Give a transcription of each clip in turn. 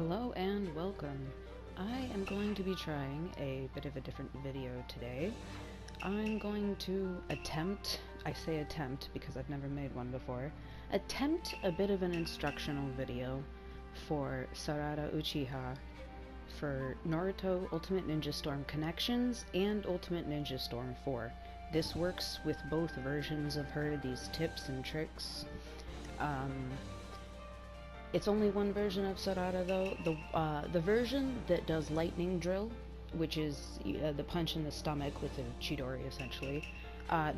Hello and welcome. I am going to be trying a bit of a different video today. I'm going to attempt, I say attempt because I've never made one before, attempt a bit of an instructional video for SARADA UCHIHA for Naruto Ultimate Ninja Storm Connections and Ultimate Ninja Storm 4. This works with both versions of her, these tips and tricks. It's only one version of Sarada though. The version that does lightning drill, which is the punch in the stomach with a Chidori essentially,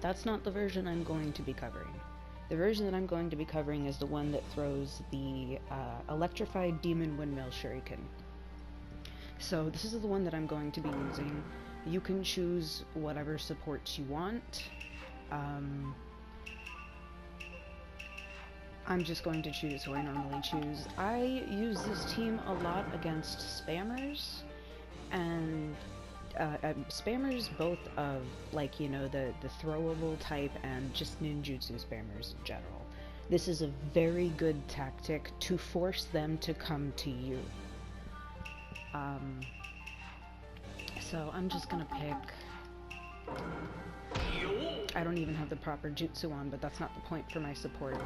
that's not the version I'm going to be covering. The version that I'm going to be covering is the one that throws the electrified demon windmill shuriken. So this is the one that I'm going to be using. You can choose whatever supports you want. I'm just going to choose who I normally choose. I use this team a lot against spammers, and spammers both of, like, you know, the throwable type and just ninjutsu spammers in general. This is a very good tactic to force them to come to you. So I'm just gonna pick... I don't even have the proper jutsu on, but that's not the point for my support.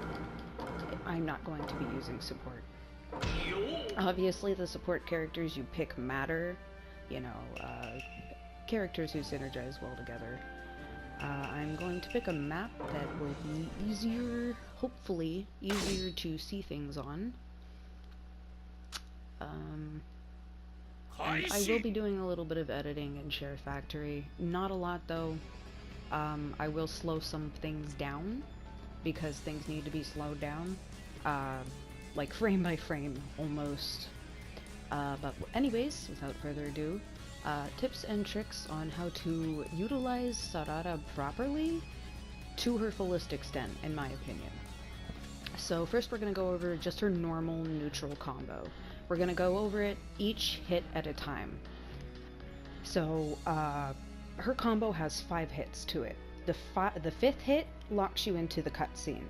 I'm not going to be using support. Obviously, the support characters you pick matter. You know, characters who synergize well together. I'm going to pick a map that will be easier, hopefully, easier to see things on. And I will be doing a little bit of editing in Share Factory. Not a lot, though. I will slow some things down, because things need to be slowed down, like frame by frame, almost. But anyways, without further ado, tips and tricks on how to utilize Sarada properly to her fullest extent, in my opinion. So first we're going to go over just her normal neutral combo. We're going to go over it each hit at a time. So, her combo has 5 hits to it. The 5th hit locks you into the cutscene.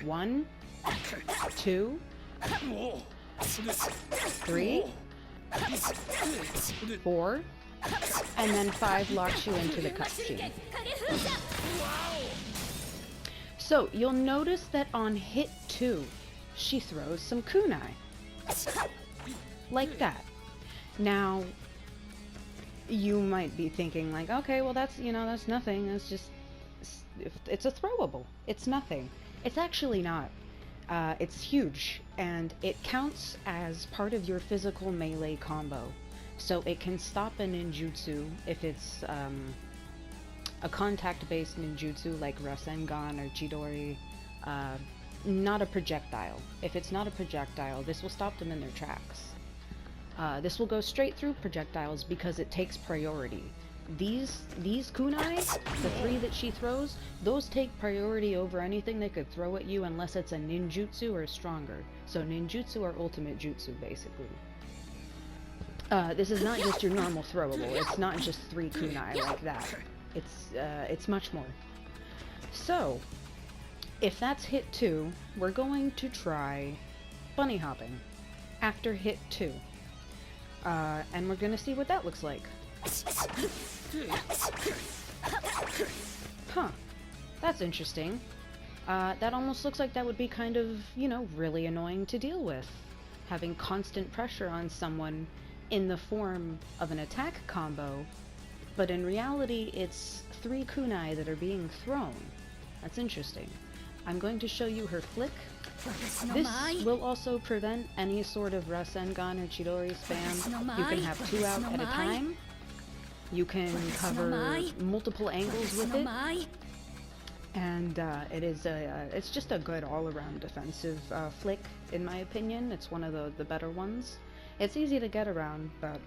1, 2, 3, 4, and then 5 locks you into the cutscene. So you'll notice that on hit 2, she throws some kunai. Like that. Now, you might be thinking like, okay, well that's, you know, that's nothing, that's just, it's a throwable, it's nothing. It's actually not. It's huge, and it counts as part of your physical melee combo. So it can stop a ninjutsu if it's a contact-based ninjutsu like Rasengan or Chidori, not a projectile. If it's not a projectile, this will stop them in their tracks. This will go straight through projectiles because it takes priority. These kunai, the 3 that she throws, those take priority over anything they could throw at you unless it's a ninjutsu or stronger. So ninjutsu or ultimate jutsu, basically. This is not just your normal throwable. It's not just 3 kunai like that. It's much more. So, if that's hit 2, we're going to try bunny hopping after hit 2. And we're gonna see what that looks like. Huh. That's interesting. That almost looks like that would be kind of, you know, really annoying to deal with. Having constant pressure on someone in the form of an attack combo, but in reality it's 3 kunai that are being thrown. That's interesting. I'm going to show you her flick. This will also prevent any sort of Rasengan or Chidori spam. You can have 2 out at a time. You can cover multiple angles with it. And it's just a good all-around defensive flick, in my opinion. It's one of the better ones. It's easy to get around, but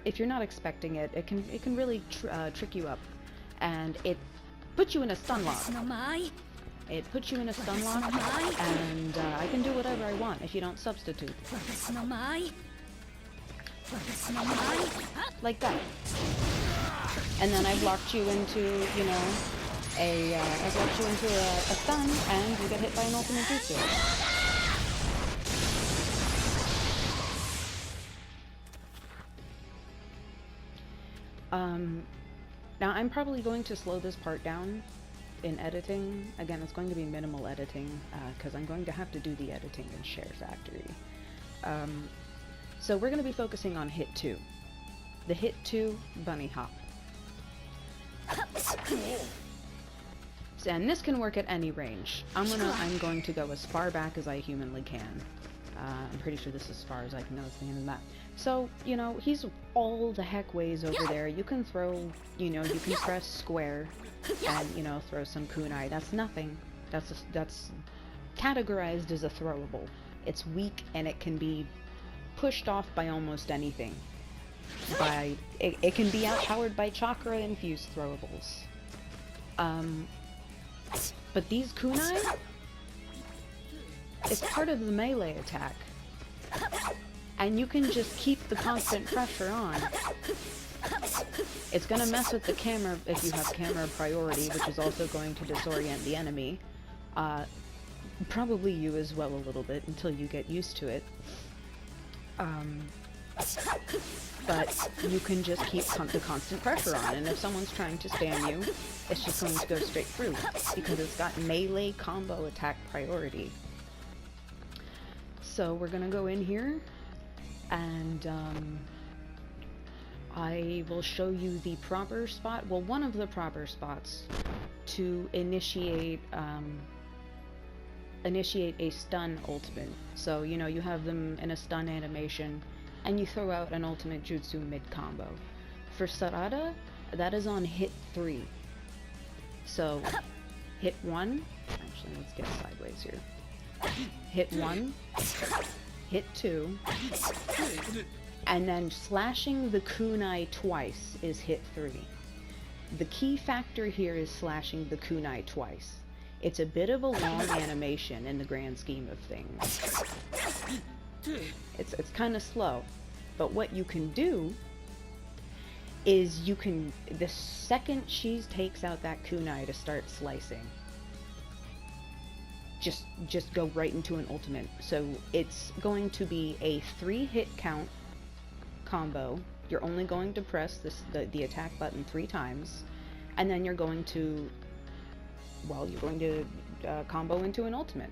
if you're not expecting it, it can really trick you up. And it puts you in a stun lock. It puts you in a stun lock, and I can do whatever I want if you don't substitute. Like that. And then I've locked you into, you know, I've locked you into a stun, and you get hit by an ultimate jutsu. Now I'm probably going to slow this part down in editing. Again, it's going to be minimal editing, because I'm going to have to do the editing in Share Factory. So we're going to be focusing on hit 2. The hit 2 bunny hop. And this can work at any range. I'm going to go as far back as I humanly can. I'm pretty sure this is as far as I can go at the end of that. So, you know, he's all the heck ways over there. You can throw, you know, you can press square and, you know, throw some kunai. That's nothing. That's categorized as a throwable. It's weak and it can be pushed off by almost anything. It can be outpowered by chakra infused throwables. But these kunai, it's part of the melee attack. And you can just keep the constant pressure on. It's gonna mess with the camera if you have camera priority, which is also going to disorient the enemy. Probably you as well a little bit until you get used to it. But you can just keep the constant pressure on, and if someone's trying to spam you, it's just going to go straight through, because it's got melee combo attack priority. So we're gonna go in here, and I will show you the proper spot, well, one of the proper spots to initiate a stun ultimate. So, you know, you have them in a stun animation, and you throw out an ultimate jutsu mid-combo. For Sarada, that is on hit 3. So, hit 1, actually let's get sideways here. Hit 1, hit 2, and then slashing the kunai twice is hit 3. The key factor here is slashing the kunai twice. It's a bit of a long animation in the grand scheme of things. It's kind of slow, but what you can do is you can, the second she takes out that kunai to start slicing, just go right into an ultimate. So it's going to be a 3-hit count combo. You're only going to press the attack button 3 times, and then you're going to, well, you're going to combo into an ultimate.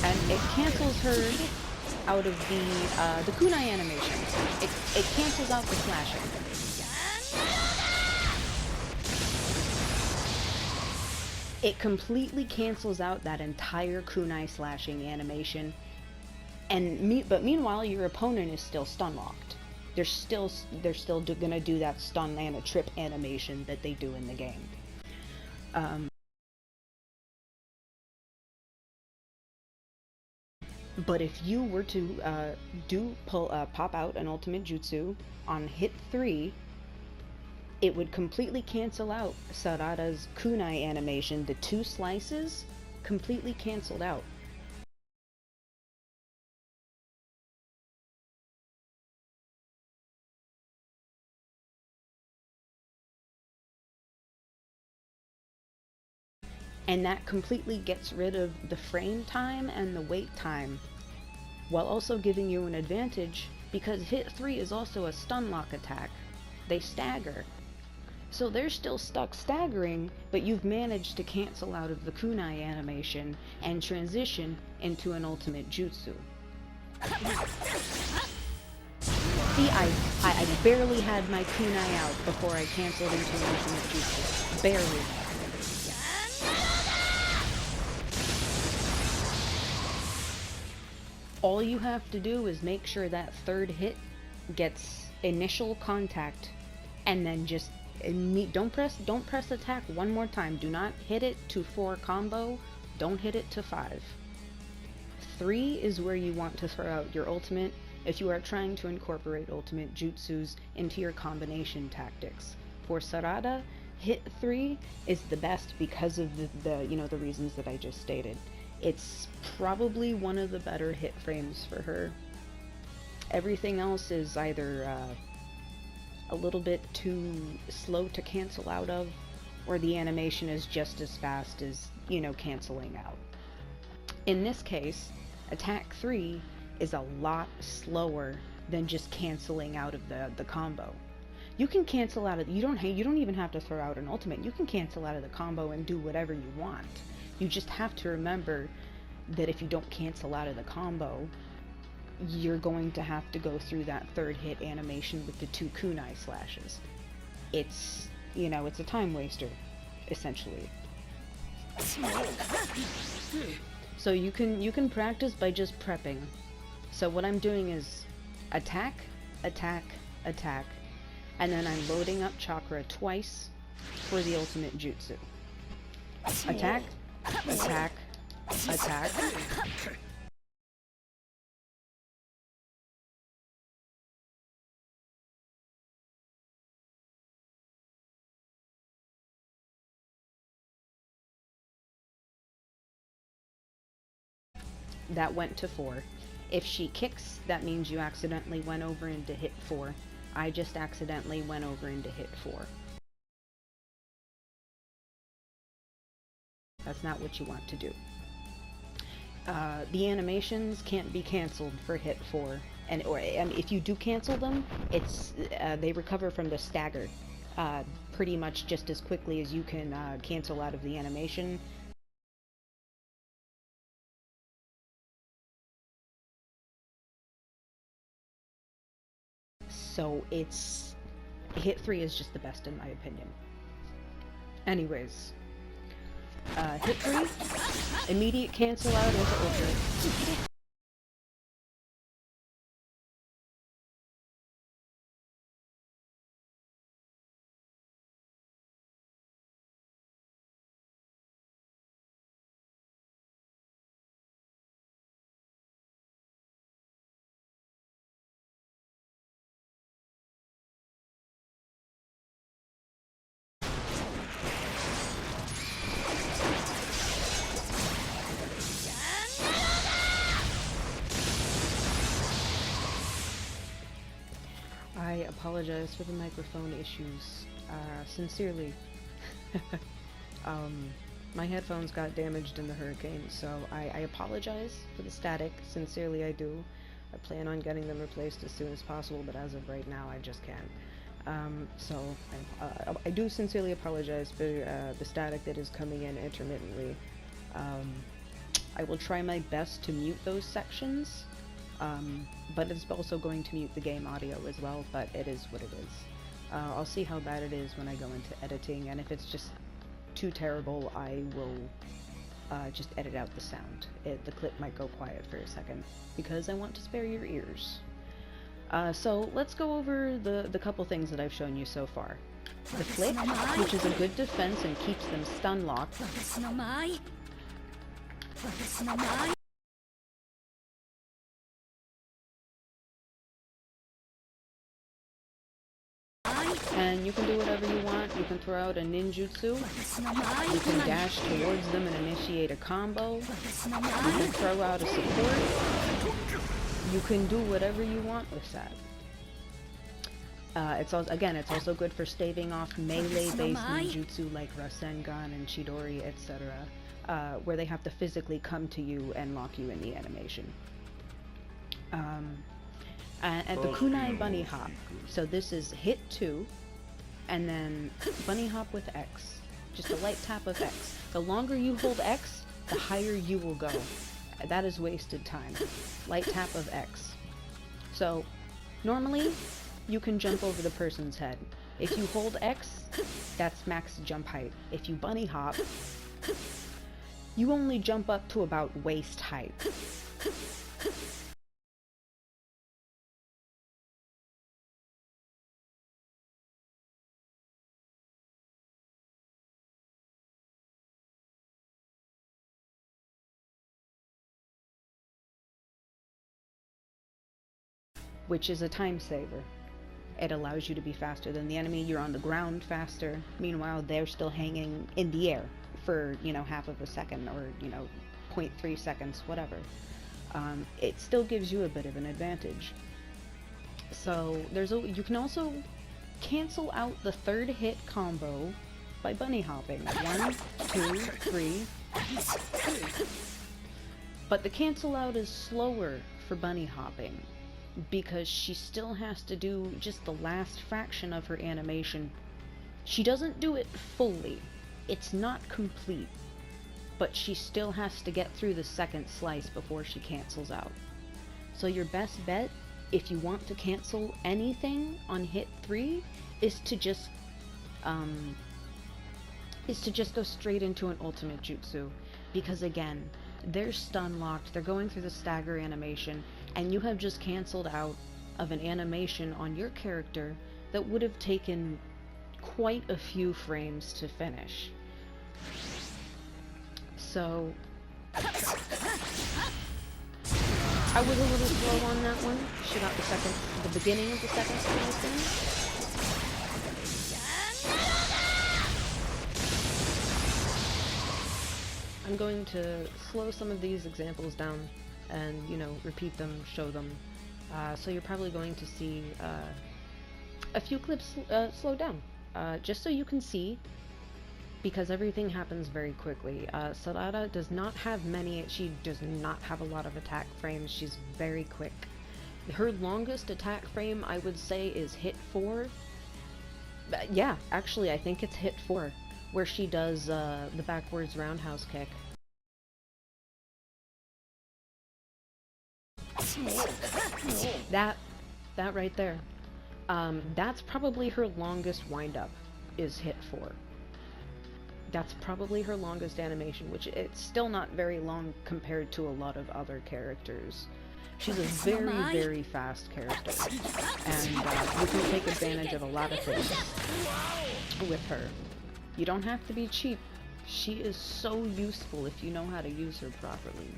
And it cancels her out of the kunai animation. It cancels out the slashing. It completely cancels out that entire kunai slashing animation. But meanwhile, your opponent is still stun locked. They're still gonna do that stun and a trip animation that they do in the game. But if you were to pop out an ultimate jutsu on hit 3, it would completely cancel out Sarada's kunai animation. The 2 slices completely canceled out. And that completely gets rid of the frame time and the wait time, while also giving you an advantage, because hit 3 is also a stun lock attack. They stagger. So they're still stuck staggering, but you've managed to cancel out of the kunai animation and transition into an ultimate jutsu. See, I barely had my kunai out before I canceled into an ultimate jutsu. Barely. All you have to do is make sure that 3rd hit gets initial contact, and then just don't press attack one more time. Do not hit it to 4 combo. Don't hit it to 5. 3 is where you want to throw out your ultimate if you are trying to incorporate ultimate jutsus into your combination tactics. For Sarada, hit 3 is the best because of the reasons that I just stated. It's probably one of the better hit frames for her. Everything else is either a little bit too slow to cancel out of, or the animation is just as fast as, canceling out. In this case, attack 3 is a lot slower than just canceling out of the combo. You can cancel out of, you don't even have to throw out an ultimate. You can cancel out of the combo and do whatever you want. You just have to remember that if you don't cancel out of the combo, you're going to have to go through that third hit animation with the 2 kunai slashes. It's, you know, it's a time waster, essentially. So you can practice by just prepping. So what I'm doing is attack, attack, attack, and then I'm loading up chakra twice for the ultimate jutsu. Attack, attack, attack. That went to 4. If she kicks, that means you accidentally went over into hit 4. I just accidentally went over into hit 4. That's not what you want to do. The animations can't be cancelled for hit 4, and if you do cancel them, it's they recover from the stagger pretty much just as quickly as you can cancel out of the animation. So it's hit 3 is just the best in my opinion. Anyways, hit 3, immediate cancel out into ultra. I apologize for the microphone issues, sincerely. My headphones got damaged in the hurricane, so I apologize for the static, sincerely I do. I plan on getting them replaced as soon as possible, but as of right now I just can't. I do sincerely apologize for the static that is coming in intermittently. I will try my best to mute those sections. But it's also going to mute the game audio as well, but it is what it is. I'll see how bad it is when I go into editing, and if it's just too terrible, I will just edit out the sound. The clip might go quiet for a second, because I want to spare your ears. So let's go over the couple things that I've shown you so far. The flick, which is a good defense and keeps them stun locked. And you can do whatever you want. You can throw out a ninjutsu. You can dash towards them and initiate a combo. You can throw out a support. You can do whatever you want with that. It's also good for staving off melee-based ninjutsu like Rasengan and Chidori, etc., where they have to physically come to you and lock you in the animation. And the Kunai bunny hop. So this is hit 2, and then bunny hop with X. Just a light tap of X. The longer you hold X, the higher you will go. That is wasted time. Light tap of X. So, normally, you can jump over the person's head. If you hold X, that's max jump height. If you bunny hop, you only jump up to about waist height. Which is a time saver. It allows you to be faster than the enemy. You're on the ground faster. Meanwhile, they're still hanging in the air for, you know, half of a second or, you know, 0.3 seconds, whatever. It still gives you a bit of an advantage. So you can also cancel out the third hit combo by bunny hopping. 1, 2, 3. But the cancel out is slower for bunny hopping, because she still has to do just the last fraction of her animation. She doesn't do it fully. It's not complete. But she still has to get through the second slice before she cancels out. So your best bet, if you want to cancel anything on hit 3, is to just go straight into an ultimate jutsu. Because again, they're stun locked, they're going through the stagger animation, and you have just canceled out of an animation on your character that would have taken quite a few frames to finish. So I was a little slow on that one. She got the beginning of the second sequence. I'm going to slow some of these examples down and, you know, repeat them, show them. So you're probably going to see a few clips slowed down, just so you can see, because everything happens very quickly. Sarada does not have many, she does not have a lot of attack frames, she's very quick. Her longest attack frame, I would say, is hit 4. Yeah, actually, I think it's hit 4. Where she does the backwards roundhouse kick. That right there. That's probably her longest wind-up, is hit 4. That's probably her longest animation, which it's still not very long compared to a lot of other characters. She's a very, very fast character, and you can take advantage of a lot of things with her. You don't have to be cheap. She is so useful if you know how to use her properly.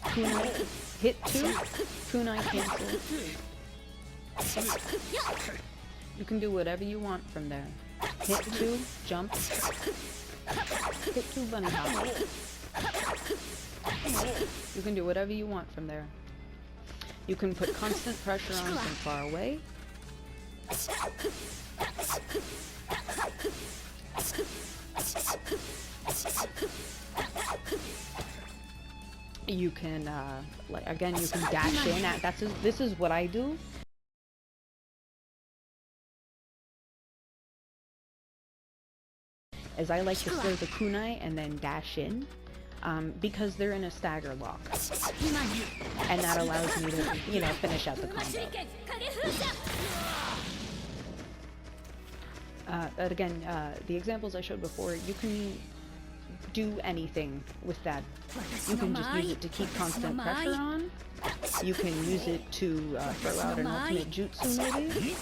Kunai, hit 2, Kunai cancel. You can do whatever you want from there. Hit 2, jump. Hit 2, bunny hop. You can do whatever you want from there. You can put constant pressure on from far away. You can, like, again, you can dash in at, this is what I do. As I like to throw the kunai and then dash in, because they're in a stagger lock. And that allows me to, you know, finish out the combo. Again, the examples I showed before, you can do anything with that. You can just use it to keep constant pressure on. You can use it to throw out an ultimate jutsu, maybe.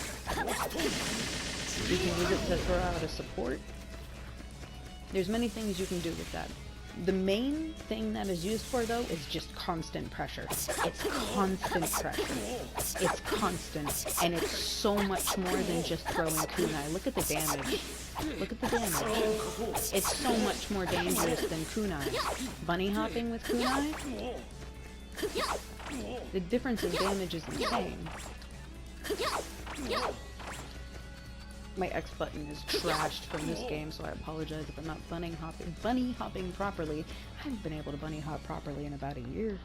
You can use it to throw out a support. There's many things you can do with that. The main thing that is used for, though, is just constant pressure. It's constant pressure. It's constant. And it's so much more than just throwing kunai. Look at the damage. Look at the damage. It's so much more dangerous than kunai. Bunny hopping with kunai? The difference in damage is insane. My X button is trashed from this game, so I apologize if I'm not bunny hopping properly. I haven't been able to bunny hop properly in about a year.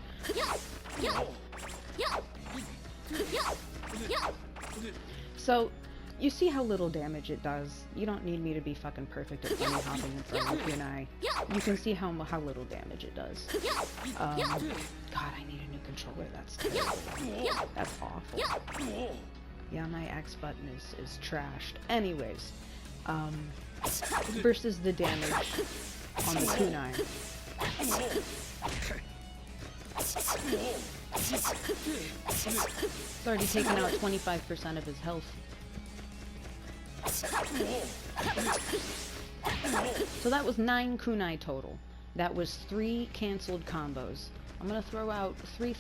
So, you see how little damage it does. You don't need me to be fucking perfect at bunny hopping in front of Kunai. You can see how little damage it does. God, I need a new controller. That's terrible. That's awful. Yeah, my X button is trashed. Anyways, versus the damage on the kunai. It's already taken out 25% of his health. So that was 9 kunai total. That was 3 cancelled combos. I'm gonna throw out three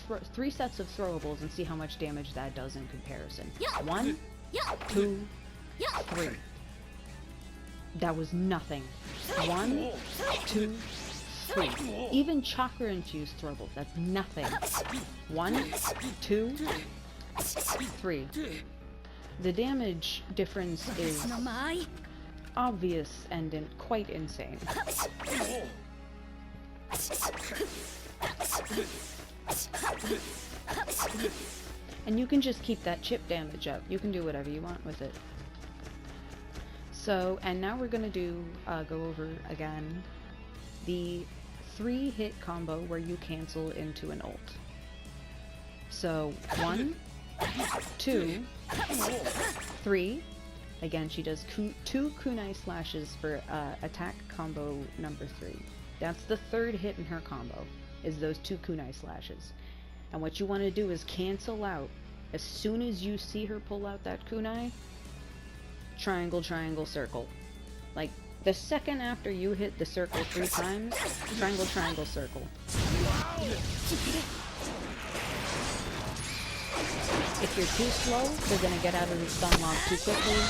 sets of throwables and see how much damage that does in comparison. 1, 2, 3. That was nothing. 1, 2, 3. Even chakra infused throwables, that's nothing. 1, 2, 3. The damage difference is obvious and quite insane. And you can just keep that chip damage up. You can do whatever you want with it. So, and now we're gonna do, go over again, the 3-hit combo where you cancel into an ult. So, 1, 2, 3. Again, she does 2 kunai slashes for attack combo number 3. That's the 3rd hit in her combo, is those 2 kunai slashes. And what you want to do is cancel out. As soon as you see her pull out that kunai, triangle, triangle, circle. Like, the second after you hit the circle 3 times, triangle, triangle, circle. If you're too slow, they're gonna get out of the stun lock too quickly.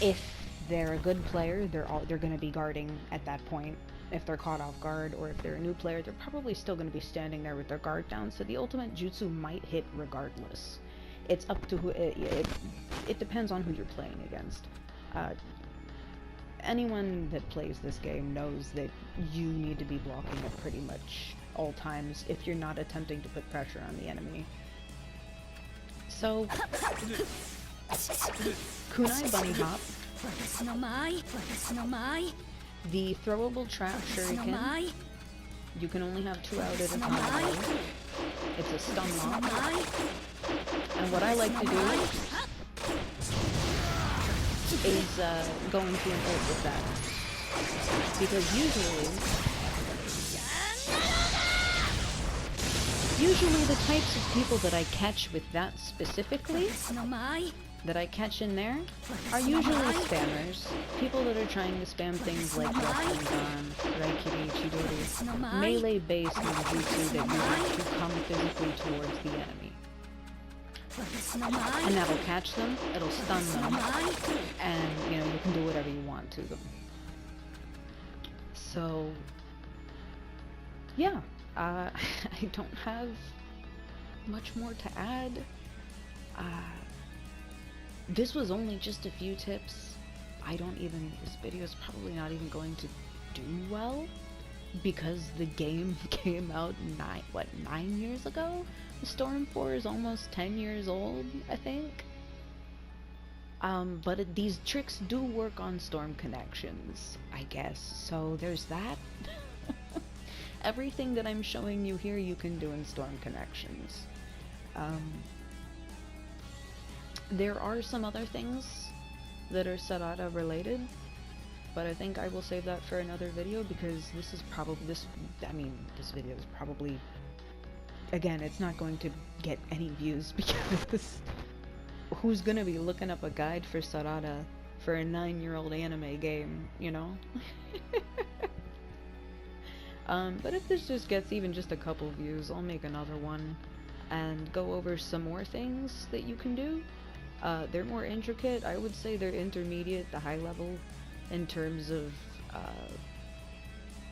If they're a good player, they're gonna be guarding at that point. If they're caught off guard, or if they're a new player, they're probably still gonna be standing there with their guard down, so the ultimate jutsu might hit regardless. It's up to who, it depends on who you're playing against. Anyone that plays this game knows that you need to be blocking at pretty much all times if you're not attempting to put pressure on the enemy. So, kunai bunny hop, the throwable trap shuriken, you can only have 2 out at a time. It's a stun lock. And what I like to do is go into an ult with that. Because usually the types of people that I catch with that specifically, that I catch in there, are usually spammers. People that are trying to spam things like Rasengan, Raikiri, Chidori, melee-based ninjutsu that you have to come physically towards the enemy. And that'll catch them, it'll stun them, and, you know, you can do whatever you want to them. So, yeah, I don't have much more to add. This was only just a few tips. This video is probably not even going to do well, because the game came out 9 years ago? Storm 4 is almost 10 years old, I think. But these tricks do work on storm connections, I guess, so there's that. Everything that I'm showing you here you can do in storm connections. There are some other things that are SARADA related, but I think I will save that for another video, because this is probably, this video is probably, again, it's not going to get any views, because who's gonna be looking up a guide for SARADA for a 9-year-old anime game, you know? But if this just gets even just a couple views, I'll make another one and go over some more things that you can do. They're more intricate. I would say they're intermediate to high level in terms of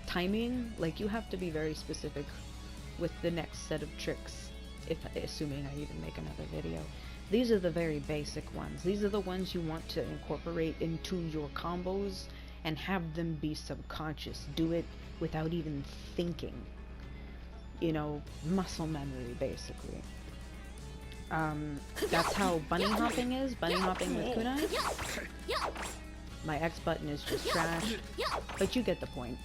timing. Like, you have to be very specific with the next set of tricks, assuming I even make another video. These are the very basic ones. These are the ones you want to incorporate into your combos and have them be subconscious. Do it without even thinking. You know, muscle memory, basically. That's how bunny hopping is. Bunny hopping with kunai. My X button is just trash, but you get the point.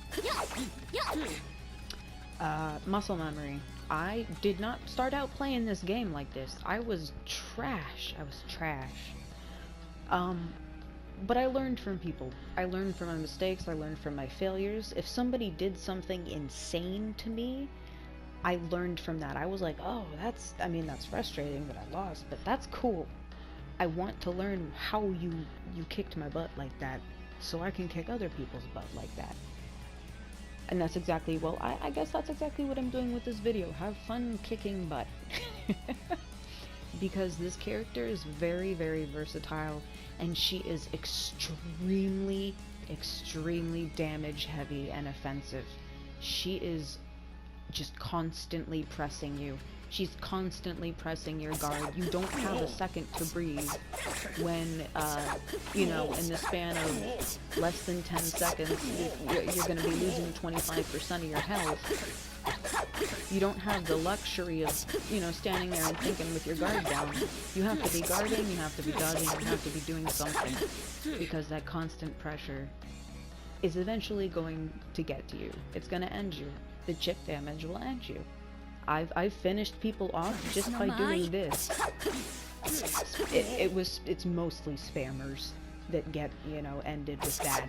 Muscle memory. I did not start out playing this game like this. I was trash. But I learned from people. I learned from my mistakes. I learned from my failures. If somebody did something insane to me, I learned from that. I was like, oh, that's frustrating that I lost, but that's cool. I want to learn how you kicked my butt like that, so I can kick other people's butt like that. And that's exactly, well, I guess that's exactly what I'm doing with this video. Have fun kicking butt. Because this character is very, very versatile, and she is extremely, extremely damage heavy and offensive. She is just constantly pressing you. She's constantly pressing your guard. You don't have a second to breathe when, you know, in the span of less than 10 seconds, you're going to be losing 25% of your health. You don't have the luxury of, you know, standing there and thinking with your guard down. You have to be guarding, you have to be dodging, you have to be doing something. Because that constant pressure is eventually going to get to you. It's going to end you. The chip damage will end you. I've finished people off just by doing this. It's mostly spammers that get, you know, ended with that.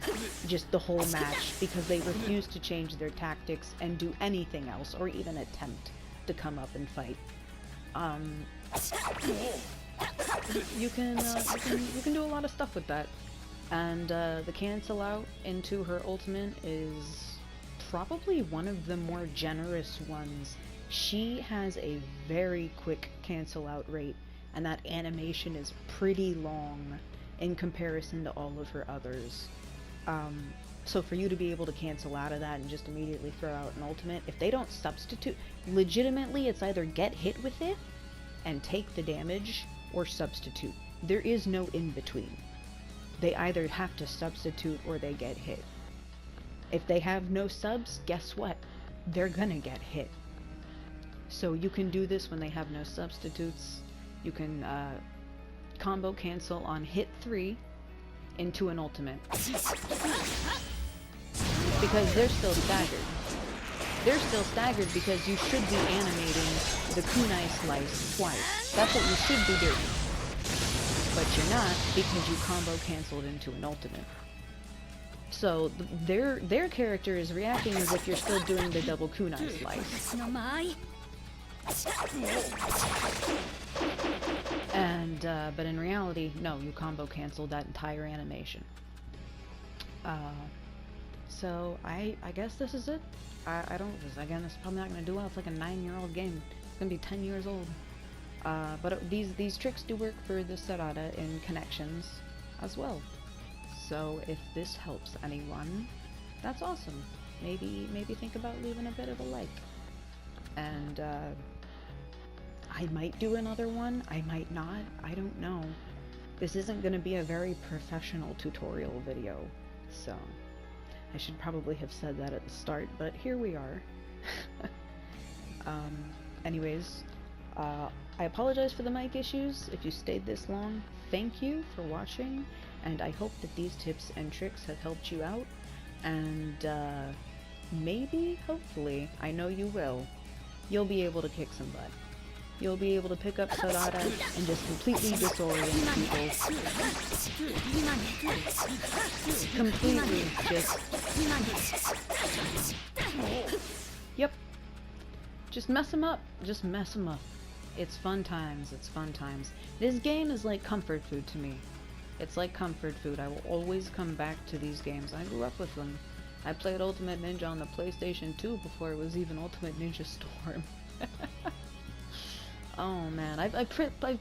Just the whole match, because they refuse to change their tactics and do anything else, or even attempt to come up and fight. You can do a lot of stuff with that. And the cancel out into her ultimate is probably one of the more generous ones. She has a very quick cancel out rate, and that animation is pretty long in comparison to all of her others. So for you to be able to cancel out of that and just immediately throw out an ultimate, if they don't substitute, legitimately it's either get hit with it and take the damage, or substitute. There is no in between. They either have to substitute or they get hit. If they have no subs, guess what? They're gonna get hit. So you can do this when they have no substitutes. You can combo cancel on hit 3 into an ultimate. Because they're still staggered. They're still staggered because you should be animating the kunai slice twice. That's what you should be doing. But you're not, because you combo canceled into an ultimate. So their character is reacting as if you're still doing the double kunai slice. And but in reality, no, you combo canceled that entire animation. So I guess this is it. I don't, again, it's probably not gonna do well. It's like a 9-year-old game. It's gonna be 10 years old. But these tricks do work for the SARADA in connections as well. So if this helps anyone, that's awesome. Maybe think about leaving a bit of a like. And I might do another one, I might not, I don't know. This isn't going to be a very professional tutorial video, so I should probably have said that at the start, but here we are. Anyways, I apologize for the mic issues. If you stayed this long, thank you for watching, and I hope that these tips and tricks have helped you out, and maybe, hopefully, I know you will, you'll be able to kick some butt. You'll be able to pick up SARADA and just completely disorient people. Completely just... Yep. Just mess them up. Just mess them up. It's fun times. It's fun times. This game is like comfort food to me. It's like comfort food. I will always come back to these games. I grew up with them. I played Ultimate Ninja on the PlayStation 2 before it was even Ultimate Ninja Storm. Oh man, I've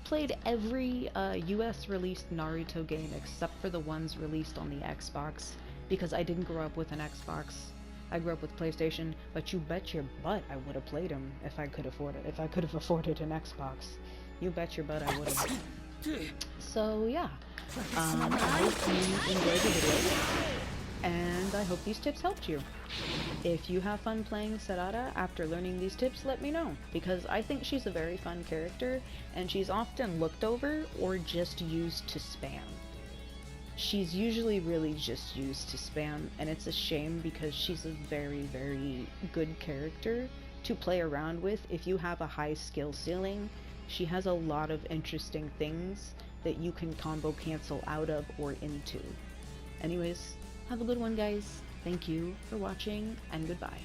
played every US released Naruto game except for the ones released on the Xbox, because I didn't grow up with an Xbox. I grew up with PlayStation, but you bet your butt I would have played them if I could afford it. If I could have afforded an Xbox, you bet your butt I would have. So yeah, I hope you enjoyed the video, and I hope these tips helped you. If you have fun playing SARADA after learning these tips, let me know, because I think she's a very fun character, and she's often looked over or just used to spam. She's usually really just used to spam, and it's a shame because she's a very, very good character to play around with. If you have a high skill ceiling, she has a lot of interesting things that you can combo cancel out of or into. Anyways, have a good one, guys. Thank you for watching, and goodbye.